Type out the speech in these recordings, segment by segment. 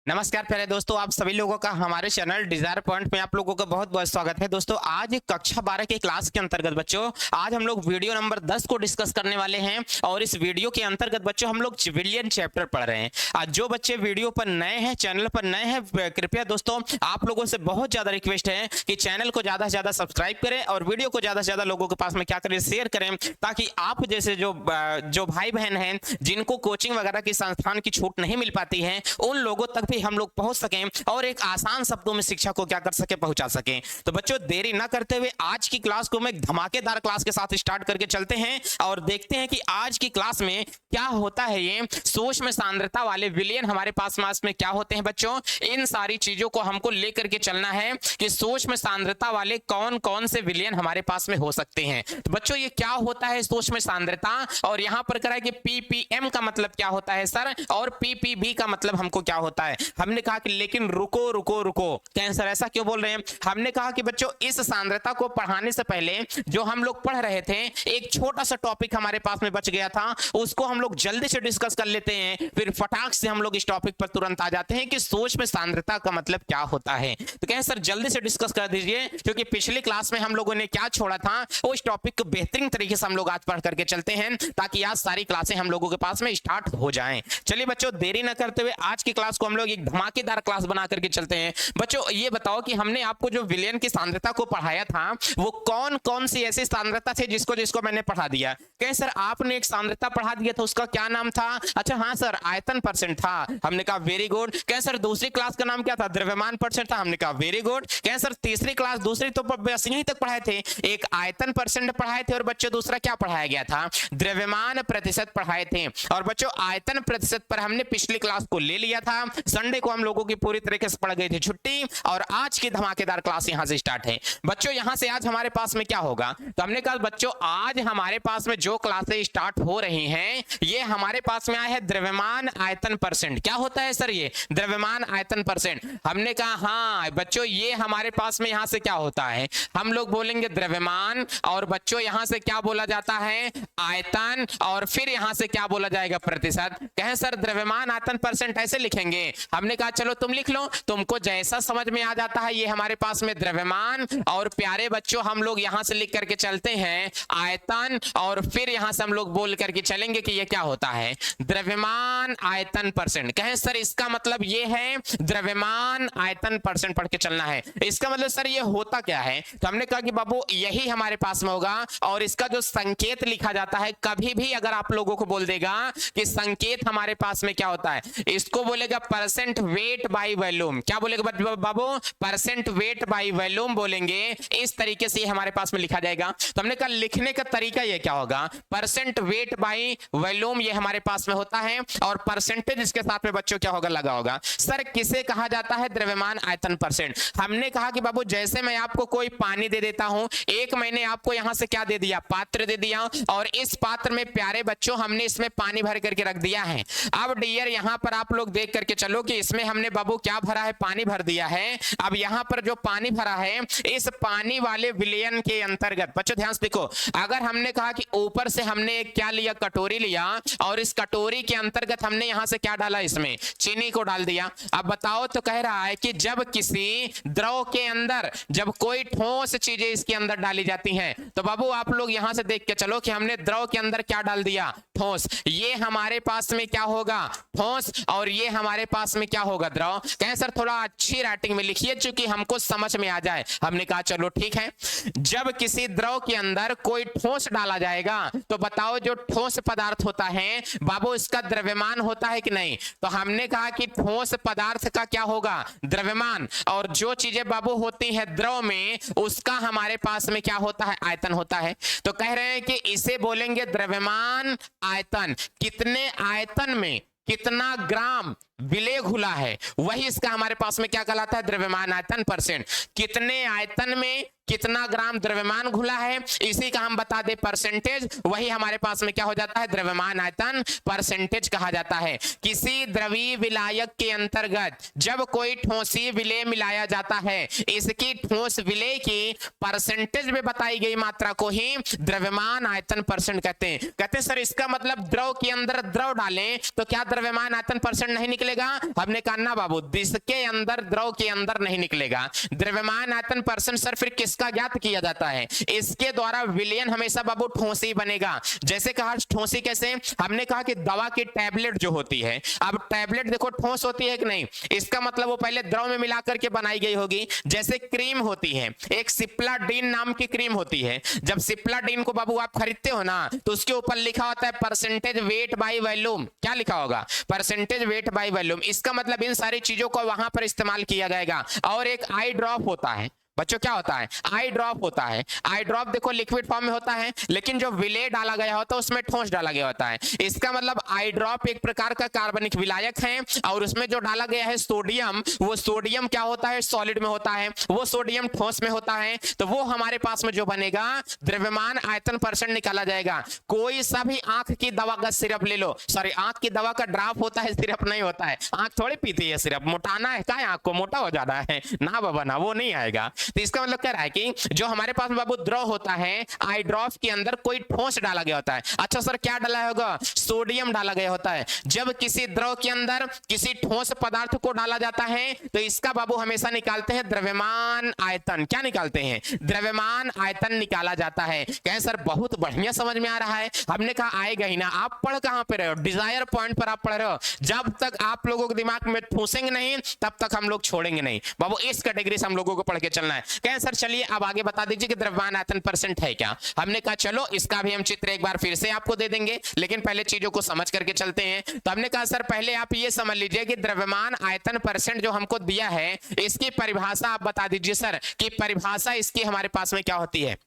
नमस्कार प्यारे दोस्तों, आप सभी लोगों का हमारे चैनल डिजायर पॉइंट में आप लोगों का बहुत बहुत स्वागत है। दोस्तों आज कक्षा 12 के क्लास के अंतर्गत बच्चों आज हम लोग वीडियो नंबर 10 को डिस्कस करने वाले हैं और इस वीडियो के अंतर्गत बच्चों हम लोग विलियन चैप्टर पढ़ रहे हैं। आज जो बच्चे वीडियो पर नए हैं, चैनल पर नए हैं, कृपया दोस्तों आप लोगों से बहुत ज्यादा रिक्वेस्ट है कि चैनल को ज्यादा से ज्यादा सब्सक्राइब करें और वीडियो को ज्यादा से ज्यादा लोगों के पास में क्या करें, शेयर करें, ताकि आप जैसे जो भाई बहन हैं जिनको कोचिंग वगैरह की संस्थान की छूट नहीं मिल पाती है उन लोगों तक भी हम लोग पहुंच सकें और एक आसान शब्दों में शिक्षा को क्या कर सके, पहुंचा सके। तो बच्चों देरी ना करते हुए आज की क्लास को मैं एक धमाकेदार क्लास के साथ स्टार्ट करके चलते हैं और देखते हैं कि आज की क्लास में क्या होता है। ये सूक्ष्म सांद्रता वाले विलयन हमारे पास में क्या होते हैं बच्चों, इन सारी चीजों को हमको लेकर के चलना है कि सूक्ष्म सांद्रता वाले कौन कौन से विलयन हमारे पास में हो सकते हैं। तो बच्चों ये क्या होता है सूक्ष्म सांद्रता, और यहां पर करा कि पीपीएम का मतलब क्या होता है सर, और पीपीबी का मतलब हमको क्या होता है। हमने कहा कि लेकिन रुको रुको रुको, कैंसर ऐसा क्यों बोल रहे हैं। हमने कहा कि बच्चों इस सांद्रता को पढ़ाने से पहले जो हम लोग पढ़ रहे थे एक छोटा सा टॉपिक हमारे पास में बच गया था, उसको हम लोग जल्दी से डिस्कस कर लेते हैं, फिर फटाक से हम लोग इस टॉपिक पर तुरंत आ जाते हैं कि सूक्ष्म सांद्रता का मतलब क्या होता है। तो कहें सर जल्दी से डिस्कस कर दीजिए, क्योंकि पिछली क्लास में हम लोगों ने क्या छोड़ा था उस टॉपिक को बेहतरीन तरीके से हम लोग आज पढ़ करके चलते हैं, ताकि आज सारी क्लासें हम लोगों के पास में स्टार्ट हो जाएं। चलिए बच्चों देरी न करते हुए आज की क्लास को हम लोग एक धमाकेदार क्लास बना करके चलते हैं। बच्चों ये बताओ कि हमने आपको जो विलयन की सांद्रता को पढ़ाया था वो कौन कौन सी ऐसी सांद्रता थी जिसको जिसको मैंने पढ़ा दिया। कहें सर आपने एक सांद्रता पढ़ा दिया था, उसका क्या नाम था। अच्छा हाँ सर आयतन परसेंट था। हमने कहा वेरी गुड। कहें सर दूसरी क्लास का नाम क्या था, द्रव्यमान परसेंट था। हमने कहा वेरी गुड। कहें सर तीसरी क्लास दूसरी तो बस यहीं तक पढ़ाए थे, एक आयतन परसेंट पढ़ाए थे और बच्चों दूसरा क्या पढ़ाया गया था, द्रव्यमान प्रतिशत पढ़ाए थे। और बच्चों आयतन प्रतिशत पर हमने पिछली क्लास को ले लिया था, संडे को हम लोगों की पूरी तरीके से पड़ गई थी छुट्टी और आज की धमाकेदार क्लास यहां से स्टार्ट है। बच्चों यहां से आज हमारे पास में क्या होगा, तो हमने कहा बच्चों आज हमारे पास में जो क्लासें स्टार्ट हो रही हैं ये हमारे पास में आया है द्रव्यमान आयतन परसेंट। क्या होता है सर ये द्रव्यमान आयतन परसेंट। हमने कहा हाँ बच्चों ये हमारे पास में यहां से क्या होता है, हम लोग बोलेंगे द्रव्यमान और बच्चों यहां से क्या बोला जाता है आयतन, और फिर यहां से क्या बोला जाएगा प्रतिशत। कहें सर द्रव्यमान आयतन परसेंट ऐसे लिखेंगे। हमने कहा चलो तुम लिख लो, तुमको जैसा समझ में आ जाता है। ये हमारे पास में द्रव्यमान और प्यारे बच्चों हम लोग यहां से लिख करके चलते हैं आयतन, और फिर यहां से हम लोग बोल करके चलेंगे कि ये क्या होता है द्रव्यमान आयतन परसेंट। कहें सर इसका मतलब ये है द्रव्यमान आयतन परसेंट पढ़ के चलना है। इसका मतलब सर ये होता क्या है, तो हमने कहा कि बाबू यही हमारे पास में होगा। और इसका जो संकेत लिखा जाता है, कभी भी अगर आप लोगों को बोल देगा कि संकेत हमारे पास में क्या होता है, इसको बोलेगा परसेंट वेट बाई वॉल्यूम। क्या बोलेगा बाबू, परसेंट वेट बाई वॉल्यूम बोलेंगे। इस तरीके से हमारे पास में लिखा जाएगा। तो हमने कहा लिखने का तरीका ये क्या होगा, परसेंट वेट बाई वॉल्यूम ये हमारे पास में होता है और परसेंटेज इसके साथ में बच्चों क्या होगा लगा होगा। सर किसे कहा जाता है द्रव्यमान आयतन परसेंट। हमने कहा कि बाबू जैसे मैं आपको कोई पानी दे देता हूं, एक मैंने आपको यहां से क्या दे दिया, पात्र दे दिया, और इस पात्र में प्यारे बच्चों हमने इसमें पानी भर करके रख दिया है। अब डियर यहां पर आप लोग देख करके चलो कि इसमें हमने बाबू क्या भरा है, पानी भर दिया है। अब यहां पर जो पानी भरा है इस पानी वाले विलयन के अंतर्गत बच्चों ध्यान से देखो, अगर हमने कहा कि ऊपर से हमने एक क्या लिया, कटोरी लिया, और इस कटोरी के अंतर्गत हमने यहां से क्या डाला, इसमें चीनी को डाल दिया। अब बताओ तो कह रहा है कि जब किसी द्रव के अंदर जब कोई ठोस चीजें इसके अंदर डाली जाती हैं, तो बाबू आप लोग यहां से देख के चलो कि हमने द्रव के अंदर क्या डाल दिया, ठोस। ये हमारे पास में क्या होगा, ठोस, और ये हमारे पास में क्या होगा, द्रव। कहें सर थोड़ा अच्छी राइटिंग में लिखिए चूंकि हमको समझ में आ जाए। हमने कहा चलो ठीक है, जब किसी द्रव के अंदर कोई ठोस डाला जाएगा तो बताओ जो ठोस पदार्थ होता है बाबू इसका द्रव्यमान होता है कि नहीं। तो हमने कहा कि ठोस पदार्थ का क्या होगा, द्रव्यमान, और जो चीजें बाबू होती हैं द्रव में उसका हमारे पास में क्या होता है, आयतन होता है। तो कह रहे हैं कि इसे बोलेंगे द्रव्यमान आयतन। कितने आयतन में कितना ग्राम विलेय घुला है वही इसका हमारे पास में क्या कहलाता है, द्रव्यमान आयतन परसेंट। कितने आयतन में कितना ग्राम द्रव्यमान घुला है इसी का हम बता दे परसेंटेज, वही हमारे पास में क्या हो जाता है, द्रव्यमान आयतन परसेंटेज कहा जाता है। किसी द्रवीय विलायक के अंतर्गत जब कोई ठोसी विलेय मिलाया जाता है इसकी ठोस विलेय की परसेंटेज में बताई गई मात्रा को ही द्रव्यमान आयतन परसेंट कहते हैं। कहते हैं सर इसका मतलब द्रव के अंदर द्रव डालें तो क्या द्रव्यमान आयतन परसेंट नहीं निकले निकलेगा? हमने कहा ना बाबू, जिसके अंदर द्रव के अंदर नहीं निकलेगा। द्रव्यमान आयतन परसेंट सर फिर किसका ज्ञात किया जाता है? इसके द्वारा विलयन हमेशा बाबू ठोस ही बनेगा। जैसे कहा ठोसी कैसे? हमने कहा कि दवा की टैबलेट जो होती है, अब टैबलेट देखो ठोस होती है कि नहीं, इसका मतलब वो पहले द्रव में मिलाकर के बनाई गई होगी। जैसे क्रीम होती है, एक सिप्लाडीन नाम की क्रीम होती है, जब सिप्लाडीन को बाबू आप खरीदते हो ना, तो उसके ऊपर लिखा होता है परसेंटेज वेट बाय वॉल्यूम। क्या लिखा होगा? Percentage weight by volume. इसका मतलब इन सारी चीजों को वहां पर इस्तेमाल किया जाएगा। और एक आई ड्रॉप होता है बच्चों, क्या होता है? आई ड्रॉप होता है। आई ड्रॉप देखो लिक्विड फॉर्म में होता है, लेकिन जो विलेय डाला गया होता है उसमें ठोस डाला गया होता है। इसका मतलब आई ड्रॉप एक प्रकार का कार्बनिक विलायक है, और उसमें जो डाला गया है सोडियम, वो सोडियम क्या होता है? सॉलिड में होता है, वो सोडियम ठोस में होता है। तो वो हमारे पास में जो बनेगा, द्रव्यमान आयतन परसेंट निकाला जाएगा। कोई सा भी आंख की दवा का सिरप ले लो, सॉरी आंख की दवा का ड्रॉप होता है, सिरप नहीं होता है। आंख थोड़ी पीती है सिरप, मोटाना है क्या? आंख को मोटा हो जाना है ना बाबा ना, वो नहीं आएगा। तो इसका मतलब क्या रहा है कि जो हमारे पास बाबू द्रव होता है, आई ड्रॉप के अंदर कोई ठोस डाला गया होता है। अच्छा सर क्या डाला होगा? सोडियम डाला गया होता है। जब किसी द्रव के अंदर किसी ठोस पदार्थ को डाला जाता है, तो इसका बाबू हमेशा निकालते हैं द्रव्यमान आयतन। क्या निकालते हैं? द्रव्यमान आयतन निकाला जाता है। कहें सर बहुत बढ़िया समझ में आ रहा है। हमने कहा आएगा ही ना। आप पढ़ कहां पे रहे हो? डिजायर पॉइंट पर आप पढ़ रहे हो। जब तक आप लोगों के दिमाग में ठूसेंगे नहीं, तब तक हम लोग छोड़ेंगे नहीं बाबू। इस कैटेगरी से हम लोगों को पढ़ के चलना है। कहें सर चलिए अब आगे बता दीजिए कि द्रव्यमान आयतन परसेंट है क्या? हमने कहा चलो इसका भी हम चित्र एक बार फिर से आपको दे देंगे, लेकिन पहले चीजों को समझ करके चलते हैं। तो हमने कहा सर पहले आप ये समझ लीजिए कि द्रव्यमान आयतन परसेंट जो हमको दिया है, इसकी परिभाषा आप बता दीजिए सर, कि परिभाषा इसकी हमारे पास में क्या होती है।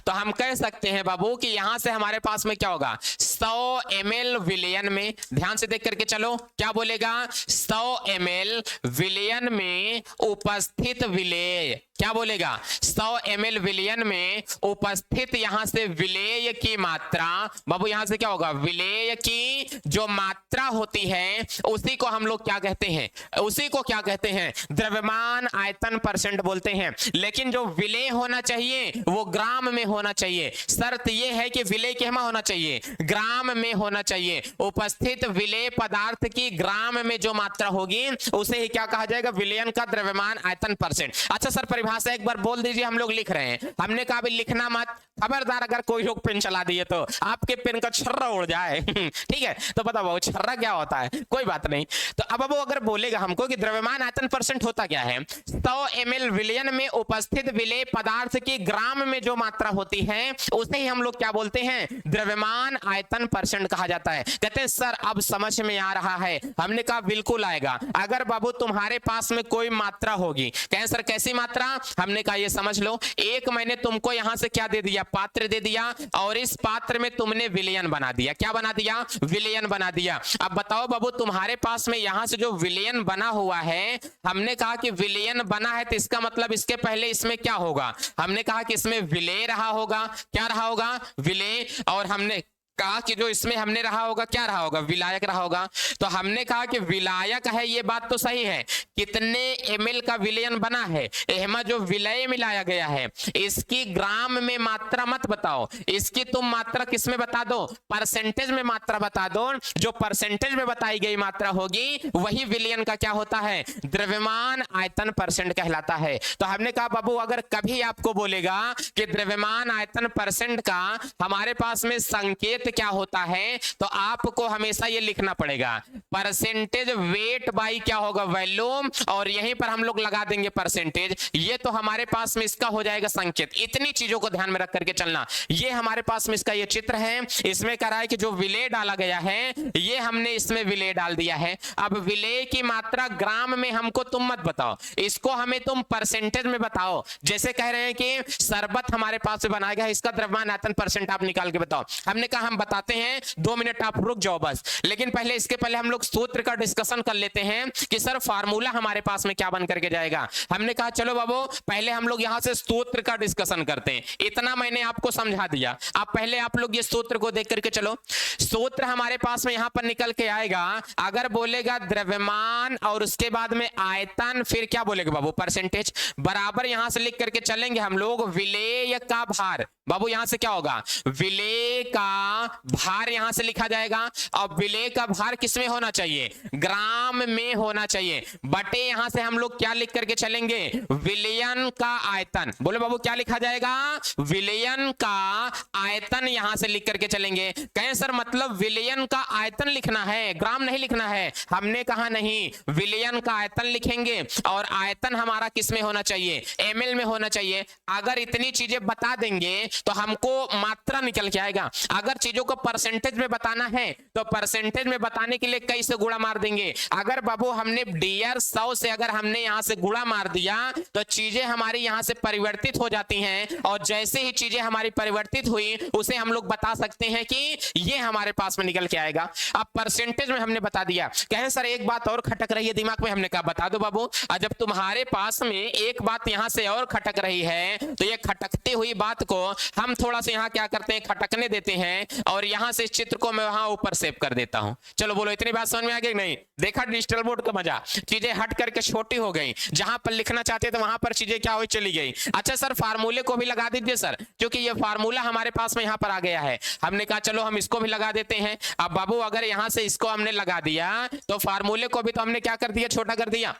तो हम कह सकते हैं बाबू कि यहां से हमारे पास में क्या होगा? 100 ml विलयन में, ध्यान से देख करके चलो, क्या बोलेगा? 100 ml विलयन में उपस्थित विलेय। क्या बोलेगा? 100 ml विलयन में उपस्थित यहां से विलेय की मात्रा, बाबू यहां से क्या होगा? विलेय की जो मात्रा होती है, उसी को हम लोग क्या कहते हैं? उसी को क्या कहते हैं? द्रव्यमान आयतन परसेंट बोलते हैं। लेकिन जो विलेय होना चाहिए वो ग्राम में होना चाहिए। शर्त यह है कि विलेय किसमें होना चाहिए? ग्राम में होना चाहिए। उपस्थित विलेय पदार्थ की ग्राम में जो मात्रा होगी, उसे ही क्या कहा जाएगा? विलयन का द्रव्यमान आयतन परसेंट। अच्छा सर परिभाषा एक बार बोल दीजिए, हम लोग लिख रहे हैं। हमने कहा भी लिखना मत, खबरदार अगर कोई लोग पेन चला दिए तो आपके पेन का छर्रा उड़ जाए ठीक है? तो पता वो छर्रा क्या होता है, कोई बात नहीं। तो अब वो अगर बोलेगा हमको कि द्रव्यमान आयतन परसेंट होता क्या है? 100 ml विलयन में उपस्थित विलेय पदार्थ की ग्राम में जो मात्रा होती है, उसे ही हम लोग क्या बोलते हैं? द्रव्यमान आयतन परसेंट कहा जाता है। कहते हैं सर अब समझ में आ रहा है। हमने कहा बिल्कुल आएगा। अगर बाबू तुम्हारे पास में कोई मात्रा होगी, कहें सर कैसी मात्रा? हमने कहा ये समझ लो, एक मैंने तुमको यहां से क्या दे दिया? पात्र दे दिया, और इस पात्र में तुमने विलयन बना दिया। क्या बना दिया? विलयन बना दिया। अब बताओ बाबू तुम्हारे पास में यहां से जो विलयन बना हुआ है, हमने कहा कि विलयन बना है, तो इसका मतलब इसके पहले इसमें क्या होगा? हमने कहा कि इसमें विलेय रहा होगा। क्या रहा होगा? विलेय। और हमने कहा कि जो इसमें हमने रहा होगा, क्या रहा होगा? विलायक रहा होगा। तो हमने कहा कि विलायक है, ये बात तो सही है। कितने ml का विलयन बना है? एहमा जो विलय मिलाया गया है, इसकी ग्राम में मात्रा मत बताओ, इसकी तुम मात्रा किस में बता दो? परसेंटेज में मात्रा बता दो। जो परसेंटेज में बताई गई मात्रा होगी, वही विलयन का क्या होता है? द्रव्यमान आयतन परसेंट कहलाता है। तो हमने कहा बाबू अगर कभी आपको बोलेगा कि द्रव्यमान आयतन परसेंट का हमारे पास में संकेत क्या होता है, तो आपको हमेशा ये लिखना पड़ेगा परसेंटेज वेट बाई क्या होगा? वॉल्यूम। और यहीं पर हम लोग लगा देंगे परसेंटेज। ये तो हमारे पास में इसका हो जाएगा संकेत। इतनी चीजों को ध्यान में रख करके चलना। ये हमारे पास में इसका ये चित्र है। इसमें कह रहा है कि जो विलेय डाला गया है, ये हमने इसमें विलेय डाल दिया है। अब विलेय की मात्रा ग्राम में हमको तुम मत बताओ, इसको हमें तुम परसेंटेज में बताओ। जैसे कह रहे हैं कि शरबत हमारे पास से बनाया गया, इसका द्रव्यमान आयतन परसेंट आप निकाल के बताओ। हमने कहा हम बताते हैं, 2 मिनट आप रुक जाओ बस। लेकिन पहले इसके पहले हम लोग सूत्र का डिस्कशन कर लेते हैं कि सर फार्मूला हमारे पास में क्या बन करके जाएगा। हमने कहा चलो बाबू पहले हम लोग यहां से सूत्र का डिस्कशन करते हैं। इतना मैंने आपको समझा दिया, अब पहले आप लोग ये सूत्र को देख करके चलो। सूत्र हमारे पास में यहां पर निकल के आएगा, अगर बोलेगा द्रव्यमान और उसके बाद में आयतन, फिर क्या बोलेगा बाबू परसेंटेज, बराबर यहां से लिख करके चलेंगे हम लोग विलेय का भार। बाबू यहां से क्या होगा, विलेय का भार यहां से लिखा जाएगा। और विलेय का भार किसमें होना चाहिए, ग्राम में होना चाहिए, बटे यहां से हम लोग क्या लिख करके चलेंगे, विलयन का आयतन। बोलो बाबू क्या लिखा जाएगा, विलयन का आयतन यहां से लिख करके चलेंगे। कहें सर मतलब विलयन का आयतन लिखना है, ग्राम नहीं लिखना है। हमने कहा नहीं, विलयन का आयतन लिखेंगे और आयतन हमारा किसमें होना चाहिए, एमएल में होना चाहिए। अगर इतनी चीजें बता देंगे तो हमको मात्रा निकल के आएगा। अगर चीजों को परसेंटेज में बताना है तो परसेंटेज में बताने के लिए कई से गुणा मार देंगे। अगर बाबू हमने डीआर 100 से अगर हमने यहां से गुणा मार दिया तो चीजें हमारी यहां से परिवर्तित हो जाती हैं, और जैसे ही चीजें हमारी परिवर्तित हुई उसे हम लोग बता सकते हैं कि ये हमारे पास में निकल के आएगा। अब परसेंटेज में हमने बता दिया। कहें सर एक बात और खटक रही है दिमाग में, हमने कहा बता दो बाबू। और जब तुम्हारे पास में एक बात यहां से और खटक रही है तो ये खटकती हुई बात को हम थोड़ा सा यहां क्या करते हैं, खटकने देते हैं, और यहां से इस चित्र को मैं वहां ऊपर सेव कर देता हूं। चलो बोलो इतनी बात समझ में आ गई नहीं। देखा डिजिटल बोर्ड का मजा, चीजें हट करके छोटी हो गई, जहां पर लिखना चाहते थे वहां पर चीजें क्या हुई, चली गई। अच्छा सर फार्मूले को भी लगा दीजिए सर, क्योंकि ये फार्मूला हमारे पास में यहां पर आ गया है। हमने कहा चलो हम इसको भी लगा देते हैं। अब बाबू अगर यहां से इसको हमने लगा दिया तो फार्मूले को भी तो हमने क्या कर दिया, छोटा कर दिया।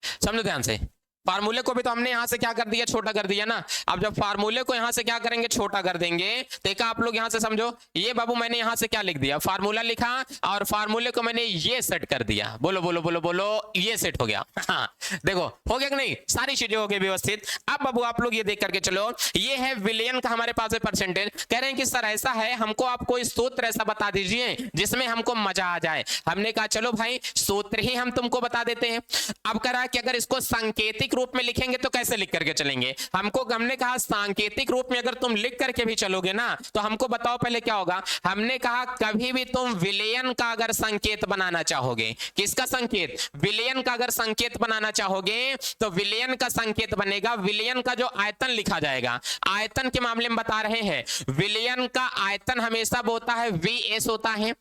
समझो ध्यान से, फार्मूले को भी तो हमने यहां से क्या कर दिया, छोटा कर दिया ना। अब जब फार्मूले को यहां से क्या करेंगे, छोटा कर देंगे, देखा आप लोग यहां से समझो। ये बाबू मैंने यहां से क्या लिख दिया, फार्मूला लिखा और फार्मूले को मैंने ये सेट कर दिया। बोलो बोलो बोलो बोलो, ये सेट हो गया। हाँ देखो हो गया कि नहीं, सारी चीजें हो गई व्यवस्थित। अब बाबू आप लोग ये देख करके चलो, ये है विलयन का हमारे पास है परसेंटेज। कह रहे हैं कि सर ऐसा है, हमको आप कोई सूत्र ऐसा बता दीजिए जिसमें हमको मजा आ जाए। हमने कहा चलो भाई सूत्र ही हम तुमको बता देते हैं। अब कह रहा है कि अगर इसको सांकेतिक रूप में लिखेंगे तो कैसे लिख करके चलेंगे। हमने कहा सांकेतिक रूप में अगर तुम लिख करके भी चलोगे ना तो हमको बताओ पहले क्या होगा। हमने कहा कभी भी तुम विलयन का अगर संकेत बनाना चाहोगे, किसका संकेत, विलयन का अगर संकेत बनाना चाहोगे तो विलयन का संकेत बनेगा, विलयन का जो आयतन लिखा जाएगा। आयतन के मामले में बता रहे हैं, विलयन का आयतन हमेशा होता है वीएस होता है।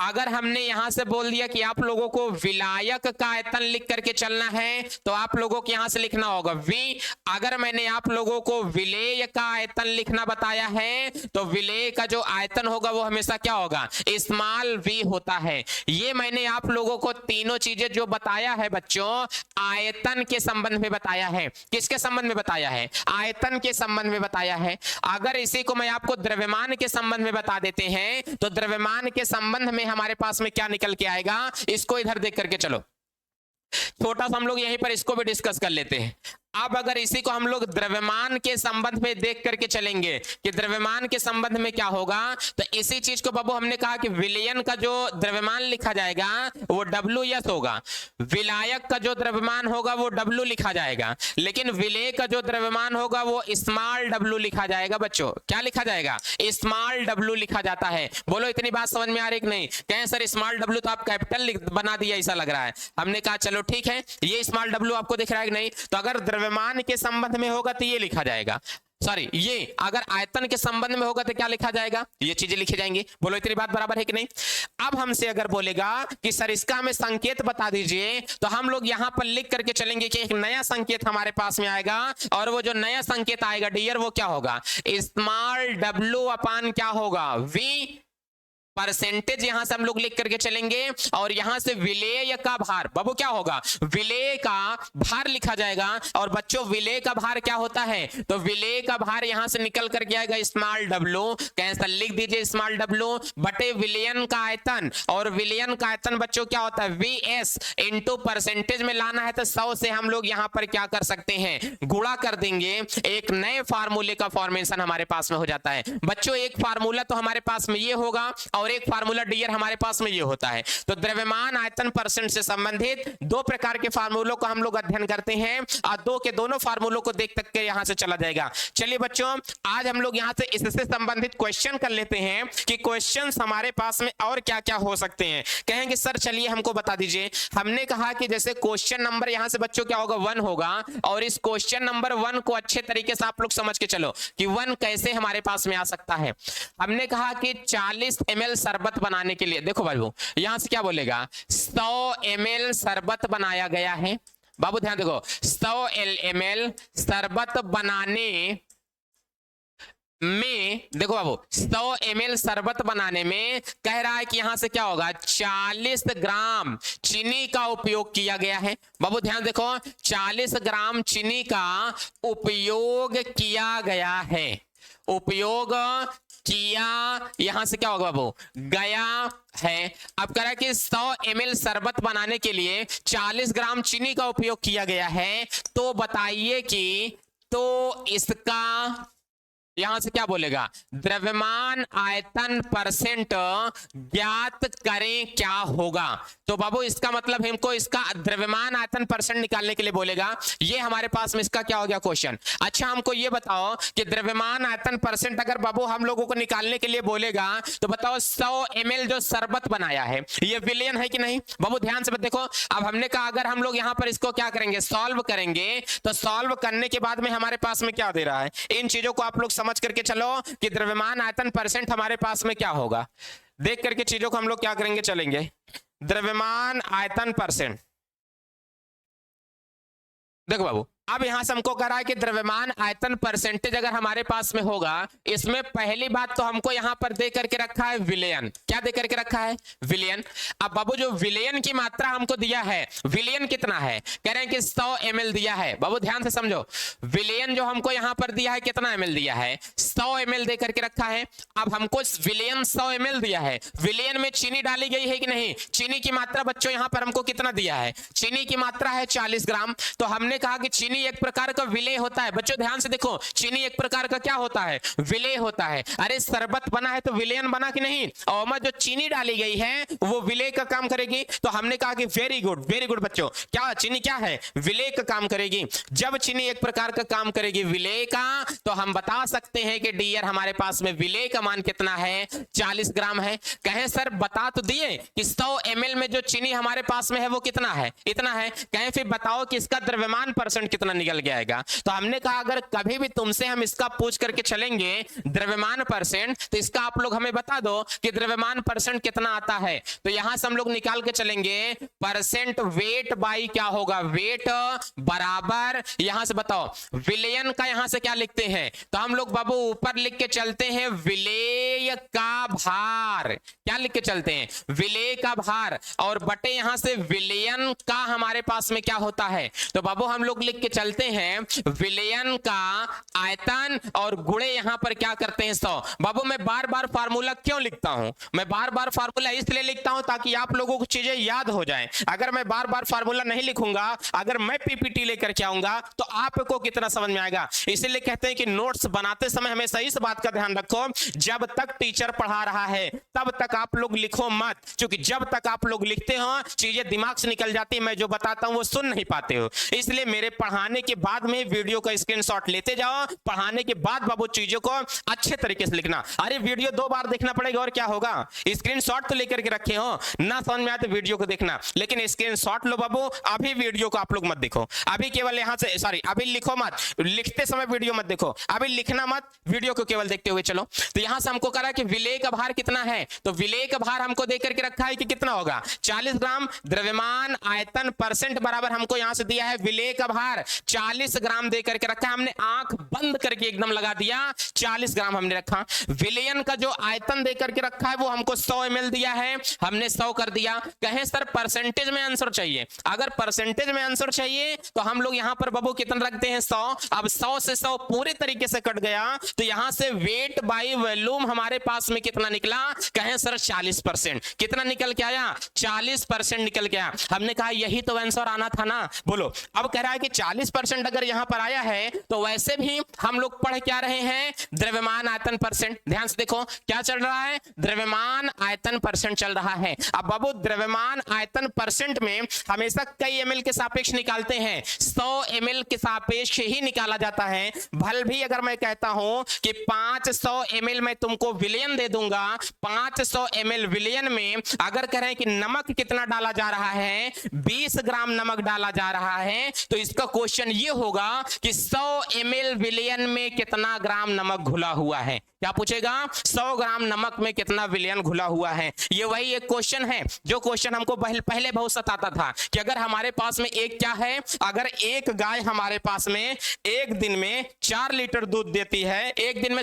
अगर हमने यहां से बोल दिया कि आप लोगों को विलायक का आयतन लिख करके चलना है तो आप लोगों को यहां से लिखना होगा वी। अगर मैंने आप लोगों को विलेय का आयतन लिखना बताया है तो विलेय का जो आयतन होगा वो हमेशा क्या होगा, स्मॉल वी होता है। ये मैंने आप लोगों को तीनों चीजें जो बताया है बच्चों, आयतन के संबंध में बताया है। किसके संबंध में बताया है, आयतन के संबंध में बताया है। अगर इसी को मैं आपको द्रव्यमान के संबंध में बता देते हैं तो द्रव्यमान के संबंध में हमारे पास में क्या निकल के आएगा, इसको इधर देख करके चलो, छोटा सा हम लोग यहीं पर इसको भी डिस्कस कर लेते हैं। अब अगर इसी को हम लोग द्रव्यमान के संबंध में देख करके चलेंगे कि द्रव्यमान के संबंध में क्या होगा, तो इसी चीज को बाबू हमने कहा कि विलयन का जो द्रव्यमान लिखा जाएगा वो WS होगा, विलायक का जो द्रव्यमान होगा वो W लिखा जाएगा, लेकिन विलेय का जो द्रव्यमान होगा वो स्मॉल w लिखा जाएगा। बच्चों क्या लिखा जाएगा, स्मॉल w लिखा जाता है। बोलो इतनी बात समझ में आ रही कि नहीं। कहें सर स्मॉल w तो आप कैपिटल बना दिया ऐसा लग रहा है। हमने कहा चलो ठीक है, ये स्मॉल w आपको दिख रहा है कि नहीं। तो अगर द्रव्यमान के संबंध में होगा तो ये लिखा जाएगा, सॉरी ये अगर आयतन के संबंध में होगा तो क्या लिखा जाएगा, ये चीजें लिखी जाएंगी। बोलो इतनी बात बराबर है कि नहीं। अब हमसे अगर बोलेगा कि सर इसका हमें संकेत बता दीजिए तो हम लोग यहां पर लिख करके चलेंगे कि एक नया संकेत हमारे पास में आएगा, और वो जो नया संकेत आएगा डियर वो क्या होगा, स्मॉल w अपान क्या होगा, v परसेंटेज। यहां से हम लोग लिख करके चलेंगे और यहां से विलेय का भार, बाबू क्या होगा, विलेय का भार लिखा जाएगा। और बच्चों विलेय का भार क्या होता है, तो विलेय का भार यहां से निकल करके आएगा स्मॉल w। कैसे लिख दीजिए स्मॉल w बटे विलयन का आयतन, और विलयन का आयतन बच्चों क्या होता है vs इंटू परसेंटेज में लाना है तो 100 से हम लोग यहां पर क्या कर सकते हैं, गुणा कर देंगे, एक नए फार्मूले का फॉर्मेशन हमारे पास में हो जाता है। बच्चों एक फार्मूला तो हमारे पास में ये होगा और और एक फार्मूला डियर हमारे पास में ये होता है। तो द्रव्यमान आयतन परसेंट से संबंधित दो प्रकार के फार्मूलों को हम लोग अध्ययन करते हैं और दो के दोनों फार्मूलों को देख तक के यहां से चला जाएगा। चलिए बच्चों, आज हम लोग यहां से इससे संबंधित क्वेश्चन कर लेते हैं कि क्वेश्चंस हमारे पास में और क्या क्या हो सकते हैं। कहेंगे सर चलिए हमको बता दीजिए। हमने कहा कि जैसे क्वेश्चन नंबर यहां से बच्चों क्या होगा, 1 होगा, और इस क्वेश्चन नंबर 1 को अच्छे तरीके से आप लोग समझ के चलो कि 1 कैसे हमारे पास में आ सकता है। हमने कहा कि 40 ml शरबत बनाने के लिए, देखो बाबू यहां से क्या बोलेगा, 100 ml शरबत बनाया गया है। बाबू ध्यान देखो, 100 ml शरबत बनाने में, देखो बाबू 100 ml शरबत बनाने में कह रहा है कि यहां से क्या होगा, 40 ग्राम चीनी का उपयोग किया गया है। बाबू ध्यान देखो, 40 ग्राम चीनी का उपयोग किया गया है। उपयोग किया यहां से क्या होगा बाबू, गया है। अब कह रहा है कि 100 ml शरबत बनाने के लिए 40 ग्राम चीनी का उपयोग किया गया है। तो बताइए कि तो इसका यहां से क्या बोलेगा, द्रव्यमान आयतन परसेंट ज्ञात करें क्या होगा। तो बाबू इसका मतलब हमको इसका द्रव्यमान आयतन परसेंट निकालने के लिए बोलेगा। ये हमारे पास में इसका क्या हो गया क्वेश्चन। अच्छा हमको ये बताओ कि द्रव्यमान आयतन परसेंट अगर बाबू हम लोगों को निकालने के लिए बोलेगा तो बताओ 100 ml जो शरबत बनाया है ये विलियन है कि नहीं। बाबू ध्यान से देखो, अब हमने कहा अगर हम लोग यहां पर इसको क्या करेंगे, सॉल्व करेंगे, तो सॉल्व करने के बाद में हमारे पास में क्या दे रहा है, इन चीजों को आप लोग समझ करके चलो कि द्रव्यमान आयतन परसेंट हमारे पास में क्या होगा। देख करके चीजों को हम लोग क्या करेंगे, चलेंगे। द्रव्यमान आयतन परसेंट, देखो बाबू अब यहां से हमको कह रहा है कि द्रव्यमान आयतन परसेंटेज अगर हमारे पास में होगा, इसमें पहली बात तो हमको यहां पर दे करके रखा है विलयन। क्या दे करके रखा है, विलयन। अब बाबू जो विलयन की मात्रा हमको दिया है, विलयन कितना है, कह रहे हैं कि 100 ml दिया है। बाबू ध्यान से समझो, विलयन जो हमको यहां पर दिया है कितना ml दिया है, 100 ml दे करके रखा है। अब हमको विलयन 100 ml दिया है, विलयन में चीनी डाली गई है कि नहीं, चीनी की मात्रा बच्चों यहां पर हमको कितना दिया है, चीनी की मात्रा है 40 ग्राम। तो हमने कहा कि चीनी एक प्रकार का विलेय होता है। बच्चों ध्यान से देखो, चीनी एक प्रकार का क्या होता है, विलेय होता है। अरे शरबत बना है तो विलयन बना कि नहीं, और में जो चीनी डाली गई है वो विलेय का काम करेगी। तो हमने कहा कि वेरी गुड बच्चों, क्या चीनी क्या है, विलेय का काम करेगी। जब चीनी एक प्रकार का काम करेगी विलेय का, तो हम बता सकते हैं कि डियर हमारे पास में विलेय का मान कितना है, 40 ग्राम है। कहें सर बता तो दिए कि 100 ml में जो चीनी हमारे पास में है वो कितना है, इतना है। कहें फिर बताओ कि इसका द्रव्यमान परसेंट कितना निकल के आएगा। तो हमने कहा अगर कभी भी तुमसे हम इसका पूछ करके चलेंगे द्रव्यमान परसेंट, तो इसका आप लोग हमें बता दो कि द्रव्यमान परसेंट कितना आता है। तो यहां से हम लोग निकाल के चलेंगे परसेंट वेट बाई क्या होगा, वेट बराबर, यहां से बताओ विलयन का यहां से क्या लिखते हैं, तो हम लोग बाबू ऊपर लिख के चलते हैं विलेय का भार। क्या लिख के चलते हैं, विलेय का भार, और बटे यहां से विलयन का हमारे पास में क्या होता है। तो बाबू हम लोग लिख के चलते हैं विलयन का आयतन और गुणे यहां पर क्या करते हैं 100। बाबू मैं बार बार फार्मूला क्यों लिखता हूं, मैं बार बार फार्मूला इसलिए लिखता हूं ताकि आप लोगों को चीजें याद हो जाएं। अगर मैं बार बार फार्मूला नहीं लिखूंगा, अगर मैं पीपीटी लेकर के आऊंगा तो आपको कितना समझ में आएगा। इसीलिए कहते हैं कि नोट्स बनाते समय हमेशा इस बात का ध्यान रखो, जब तक टीचर पढ़ा रहा है तब तक आप लोग लिखो मत, क्योंकि जब तक आप लोग लिखते हो चीजें दिमाग से निकल जाती है, मैं जो बताता हूं वो सुन नहीं पाते हो। इसलिए मेरे पढ़ाने के बाद में वीडियो का स्क्रीनशॉट लेते जाओ, पढ़ाने के बाद बाबू चीजों को अच्छे तरीके से लिखना। अरे वीडियो 2 बार देखना पड़ेगा और क्या होगा, स्क्रीनशॉट तो लेकर के रखे हो ना, समझ में आए तो वीडियो को देखना, लेकिन स्क्रीनशॉट लो बाबू। अभी वीडियो को आप लोग मत देखो, अभी केवल यहां से सॉरी अभी लिखो मत, लिखते समय वीडियो मत देखो, अभी लिखना मत, वीडियो को केवल देखते हुए चलो। तो यहां से हमको कहा कि विलेय का भार कितना है, तो विलेय का भार हमको देकर के रखा है कि कितना होगा 40 ग्राम। द्रव्यमान आयतन परसेंट बराबर हमको यहां से दिया है विलेय का भार 40 ग्राम देकर के रखा है, हमने आंख बंद करके एकदम लगा दिया, 40 ग्राम हमने रखा। विलयन का जो आयतन देकर के रखा है वो हमको 100 ml दिया है, हमने 100 कर दिया। कहें सर परसेंटेज में आंसर चाहिए, अगर परसेंटेज में आंसर चाहिए तो हम लोग यहां पर बाबू कितना रखते हैं 100। अब 100 से 100 पूरे तरीके से कट गया, तो यहां से वेट बाई वॉल्यूम हमारे पास में कितना निकला, कहें सर 40%। कितना निकल के आया, 40% निकल के आया। हमने कहा यही तो आंसर आना था ना, बोलो। अब कह रहा है कि 40% अगर यहां पर आया है तो वैसे भी हम लोग पढ़ क्या रहे हैं, द्रव्यमान आयतन परसेंट। ध्यान से देखो क्या चल रहा है, द्रव्यमान आयतन परसेंट चल रहा है। अब बाबू द्रव्यमान आयतन परसेंट में हमेशा कई ml के सापेक्ष निकालते हैं, 100 ml के सापेक्ष ही निकाला जाता है। भल भी अगर मैं कहता हूं कि 500 ml में तुमको विलयन दे दूंगा, 500 ml विलयन में अगर करें कि नमक कितना डाला जा रहा है, 20 ग्राम नमक डाला जा रहा है, तो इसका क्वेश्चन ये होगा कि 100 ml विलयन में कितना ग्राम नमक घुला हुआ है। क्या पूछेगा, 100 ग्राम नमक में कितना विलयन घुला हुआ है। ये वही एक क्वेश्चन है जो क्वेश्चन हमको पहले बहुत सताता था कि अगर हमारे पास में एक क्या है, अगर एक गाय हमारे पास में एक दिन में 4 लीटर दूध देती है, एक दिन में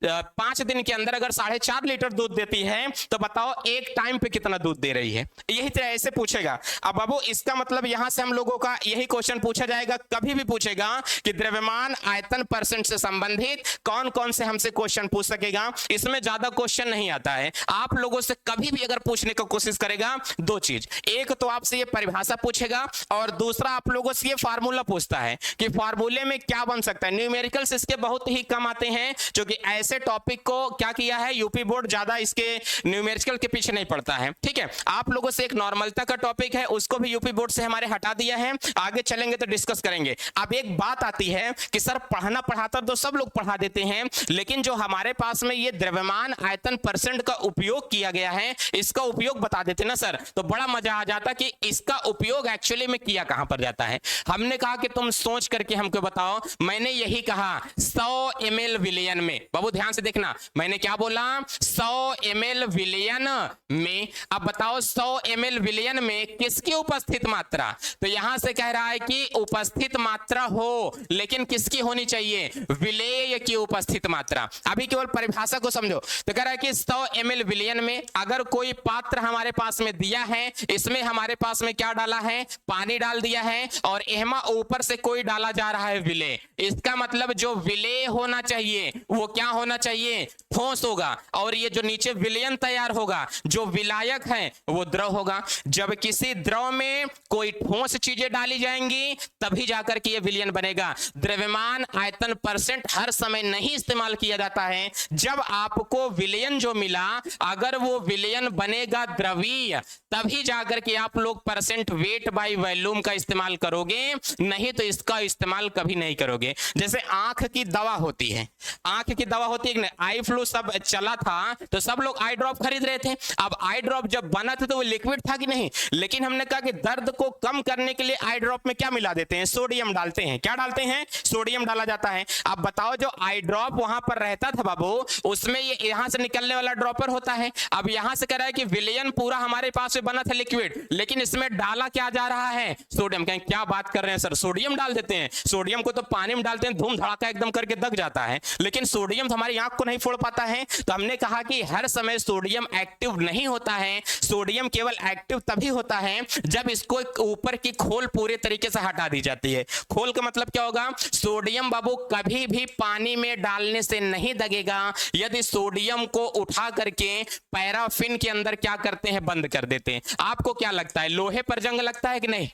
5 दिन के अंदर अगर 4.5 लीटर दूध देती है, तो बताओ एक टाइम पे कितना दूध दे रही है। यही तरह ऐसे पूछेगा। अब बाबू इसका मतलब यहां से हम लोगों का यही क्वेश्चन पूछा जाएगा, कभी भी पूछेगा कि द्रव्यमान आयतन परसेंट से संबंधित कौन कौन से हमसे क्वेश्चन पूछ सकेगा। इसमें ज्यादा क्वेश्चन नहीं आता है। आप लोगों से कभी भी अगर पूछने की कोशिश करेगा, 2 चीज, एक तो आपसे ये परिभाषा पूछेगा और दूसरा आप लोगों से ये फार्मूला पूछता है कि फार्मूले में क्या बन सकता है। न्यूमेरिकल्स इसके बहुत ही कम आते हैं, जो कि ऐसे टॉपिक को क्या किया है, यूपी बोर्ड ज्यादा इसके न्यूमेरिकल के पीछे नहीं पड़ता है। ठीक है, आप लोगों से एक नॉर्मलता का टॉपिक है, उसको भी यूपी बोर्ड से हमारे हटा दिया है। आगे चलेंगे तो डिस्कस करेंगे। अब एक बात आती है कि सर पढ़ना पढ़ाता तो सब लोग पढ़ा देते हैं, लेकिन जो हमारे पास में ये द्रव्यमान आयतन परसेंट का उपयोग किया गया है, इसका उपयोग बता देते ना सर, तो बड़ा मजा आ जाता कि इसका उपयोग एक्चुअली में किया कहां पर जाता है। हमने कहा कि तुम सोच करके हमको बताओ। मैंने यही कहा 100 ml विलयन में। बाबू ध्यान से देखना, मैंने क्या बोला, 100 ml विलयन में। अब बताओ 100 ml विलयन में किसकी उपस्थित मात्रा, तो यहां से कह रहा है कि उपस्थित मात्रा हो, लेकिन किसकी होनी चाहिए, विलेय की उपस्थित मात्रा। अभी केवल परिभाषा को समझो। तो कह रहा है कि 100 ml विलयन में अगर कोई पात्र हमारे पास में दिया है, इसमें हमारे पास में क्या डाला है, पानी डाल दिया है, और एहमा ऊपर से कोई डाला जा रहा है विलेय। इसका मतलब जो विलेय होना चाहिए वो क्या होना चाहिए, ठोस होगा, और ये जो नीचे विलयन तैयार होगा, जो विलायक है वो द्रव होगा। जब किसी द्रव में कोई ठोस चीजें डाली जाएंगी तभी जाकर के ये विलयन बनेगा। द्रव्यमान आयतन परसेंट हर समय नहीं इस्तेमाल किया जाता है। जब आपको विलयन जो मिला, अगर वो विलयन बनेगा द्रवीय, तभी जाकर के आप लोग परसेंट वेट बाय वॉल्यूम का इस्तेमाल करोगे, नहीं तो इसका इस्तेमाल कभी नहीं करोगे। जैसे आंख की दवा होती है, आंख की दवा होती है, आई फ्लू सब चला था तो सब लोग आई ड्रॉप खरीद रहे थे। अब आई ड्रॉप जब बना था तो वो लिक्विड था कि नहीं, लेकिन हमने कहा कि दर्द को कम करने के लिए आई ड्रॉप में क्या मिला देते हैं, सोडियम डालते हैं। क्या डालते हैं, सोडियम डाला जाता है। अब बताओ जो आई ड्रॉप वहां पर रहता था बाबू, उसमें ये यहां से निकलने वाला ड्रॉपर होता है। अब यहां से कह रहा है कि विलयन पूरा हमारे पास में बना था लिक्विड, लेकिन इसमें डाला क्या जा रहा है, सोडियम। कहें क्या बात कर रहे हैं सर, सोडियम डाल देते हैं। सोडियम को तो पानी में डालते हैं, धूम धड़ाका एकदम करके दग जाता है, लेकिन सोडियम तो हमारी आंख को नहीं फोड़ पाता है। तो हमने कहा कि हर समय सोडियम एक्टिव नहीं होता है। सोडियम केवल एक्टिव तभी होता है जब इसको ऊपर की खोल पूरे तरीके से हटा दी जाती है। खोल का मतलब क्या होगा, सोडियम बाबू कभी भी पानी में डालने से नहीं दगेगा। यदि सोडियम को उठा करके पैराफिन के अंदर क्या करते हैं, बंद कर देते हैं। आपको क्या लगता है, लोहे पर जंग लगता है कि नहीं?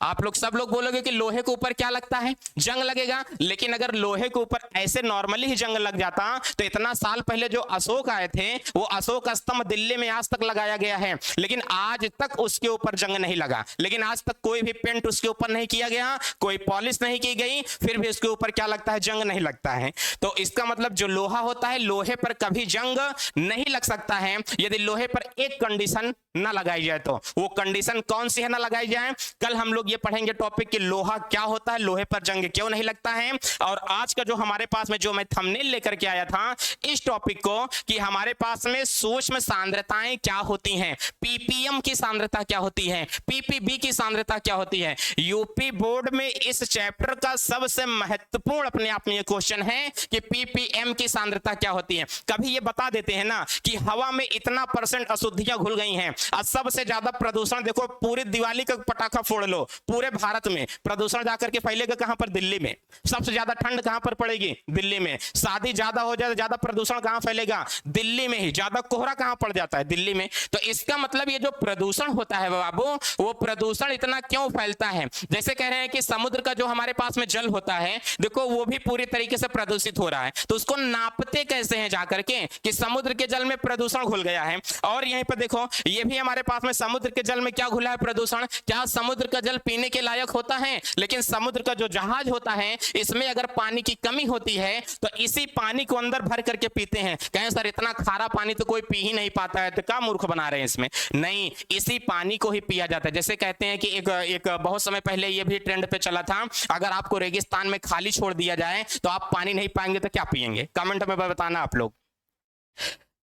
आप लोग सब लोग बोलोगे कि लोहे के ऊपर क्या लगता है, जंग लगेगा। लेकिन अगर लोहे के ऊपर ऐसे नॉर्मली ही जंग लग जाता तो इतना साल पहले जो अशोक आए थे, वो अशोक स्तंभ दिल्ली में आज तक लगाया गया है, लेकिन आज तक उसके ऊपर जंग नहीं लगा। लेकिन आज तक कोई भी पेंट उसके ऊपर नहीं किया गया, कोई पॉलिश नहीं की गई, फिर भी उसके ऊपर क्या लगता है, जंग नहीं लगता है। तो इसका मतलब जो लोहा होता है, लोहे पर कभी जंग नहीं लग सकता है यदि लोहे पर एक कंडीशन ना लगाई जाए। तो वो कंडीशन कौन सी है, ना लगाई जाए। कल हम लोग ये पढ़ेंगे टॉपिक कि लोहा क्या होता है, लोहे पर जंग क्यों नहीं लगता है। और आज का जो हमारे पास में जो मैं थंबनेल लेकर के आया था इस टॉपिक को, कि हमारे पास में सूक्ष्म सांद्रताएं क्या होती हैं, पीपीएम की सांद्रता क्या होती है, पीपीबी की सांद्रता क्या होती है। यूपी बोर्ड में इस चैप्टर का सबसे महत्वपूर्ण अपने आप में ये क्वेश्चन है कि पीपीएम की सांद्रता क्या होती है। कभी ये बता देते हैं ना कि हवा में इतना % अशुद्धियां घुल गई हैं, और सबसे ज्यादा प्रदूषण देखो, पूरी दिवाली का पटाखा फोड़ लो, पूरे भारत में प्रदूषण जाकर के फैलेगा कहां पर? दिल्ली में। सबसे ज्यादा ठंड कहां पर पड़ेगी? दिल्ली में। शादी ज्यादा हो जाए, ज्यादा प्रदूषण कहां फैलेगा? दिल्ली में ही। ज्यादा कोहरा कहां पड़ जाता है? दिल्ली में। तो इसका मतलब ये जो प्रदूषण होता है बाबू, वो प्रदूषण इतना क्यों फैलता है? जैसे कह रहे हैं कि समुद्र का जो हमारे पास में जल होता है, देखो वो भी पूरी तरीके से प्रदूषित हो रहा है। तो उसको नापते कैसे हैं जाकर के कि समुद्र के जल में प्रदूषण घुल गया है। और यहीं पर देखो, ये भी हमारे पास में समुद्र के जल में क्या घुला है? प्रदूषण। क्या समुद्र का जल पीने के लायक होता है? लेकिन समुद्र का जो जहाज होता है, इसमें अगर पानी की कमी होती है तो इसी पानी को अंदर भर करके पीते हैं। कहें सर इतना खारा पानी तो कोई पी ही नहीं पाता है, तो क्या मूर्ख बना रहे हैं इसमें? नहीं, इसी पानी को ही पिया जाता है। जैसे कहते हैं कि एक बहुत समय पहले ये भी ट्रेंड पे चला था, अगर आपको रेगिस्तान में खाली छोड़ दिया जाए तो आप पानी नहीं पाएंगे तो क्या पिएंगे? कमेंट में बताना आप लोग।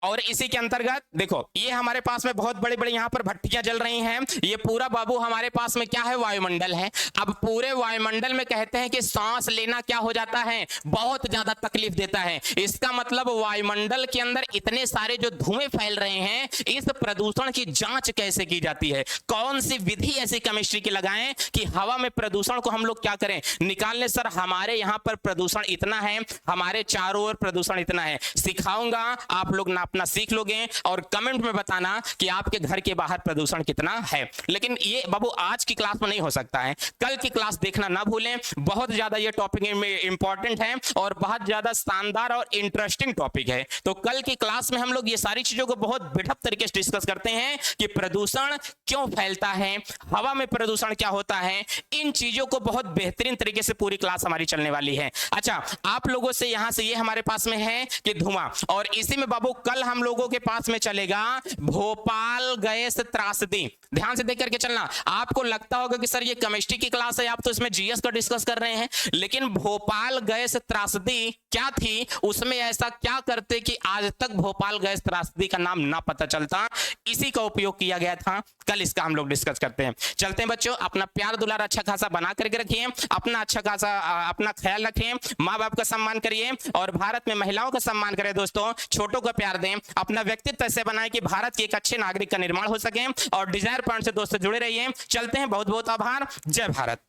और इसी के अंतर्गत देखो, ये हमारे पास में बहुत बड़ी बड़ी यहाँ पर भट्टियां जल रही हैं। ये पूरा बाबू हमारे पास में क्या है? वायुमंडल है। अब पूरे वायुमंडल में कहते हैं कि सांस लेना क्या हो जाता है? बहुत ज्यादा तकलीफ देता है। इसका मतलब वायुमंडल के अंदर इतने सारे जो धुएं फैल रहे हैं, इस प्रदूषण की जांच कैसे की जाती है? कौन सी विधि ऐसी केमिस्ट्री की लगाएं कि हवा में प्रदूषण को हम लोग क्या करें? निकाल लें। सर हमारे यहाँ पर प्रदूषण इतना है, हमारे चारों ओर प्रदूषण इतना है। सिखाऊंगा, आप लोग अपना सीख लोगे और कमेंट में बताना कि आपके घर के बाहर प्रदूषण कितना है। लेकिन ये बाबू आज की क्लास में नहीं हो सकता है, कल की क्लास देखना ना भूलें। बहुत ज्यादा ये टॉपिक इंपॉर्टेंट है और बहुत ज्यादा शानदार और इंटरेस्टिंग टॉपिक है। तो कल की क्लास में हम लोग ये सारी चीजों को बहुत बेढप तरीके से डिस्कस करते हैं कि प्रदूषण क्यों फैलता है, हवा में प्रदूषण क्या होता है। इन चीजों को बहुत बेहतरीन तरीके से पूरी क्लास हमारी चलने वाली है। अच्छा, आप लोगों से यहां से ये हमारे पास में है कि धुआं, और इसी में बाबू कल हम लोगों के पास में चलेगा भोपाल गैस त्रासदी। ध्यान से देख करके चलना। आपको लगता होगा कि सर ये केमिस्ट्री की क्लास है, आप तो इसमें जीएस का डिस्कस कर रहे हैं, लेकिन भोपाल गैस त्रासदी क्या थी, उसमें ऐसा क्या करते कि आज तक भोपाल गैस त्रासदी का नाम ना पता चलता, इसी का उपयोग किया गया था। कल इसका हम लोग डिस्कस करते हैं। चलते हैं बच्चों, अपना प्यार दुलार अच्छा खासा बना करके रखिए, अपना अच्छा खासा अपना ख्याल रखिए, माँ बाप का सम्मान करिए और भारत में महिलाओं का सम्मान करें। दोस्तों, छोटों को प्यार दें, अपना व्यक्तित्व ऐसे बनाएं कि भारत के एक अच्छे नागरिक का निर्माण हो सके। और डिजायर पॉइंट से दोस्तों जुड़े रहिए। चलते हैं, बहुत बहुत आभार। जय भारत।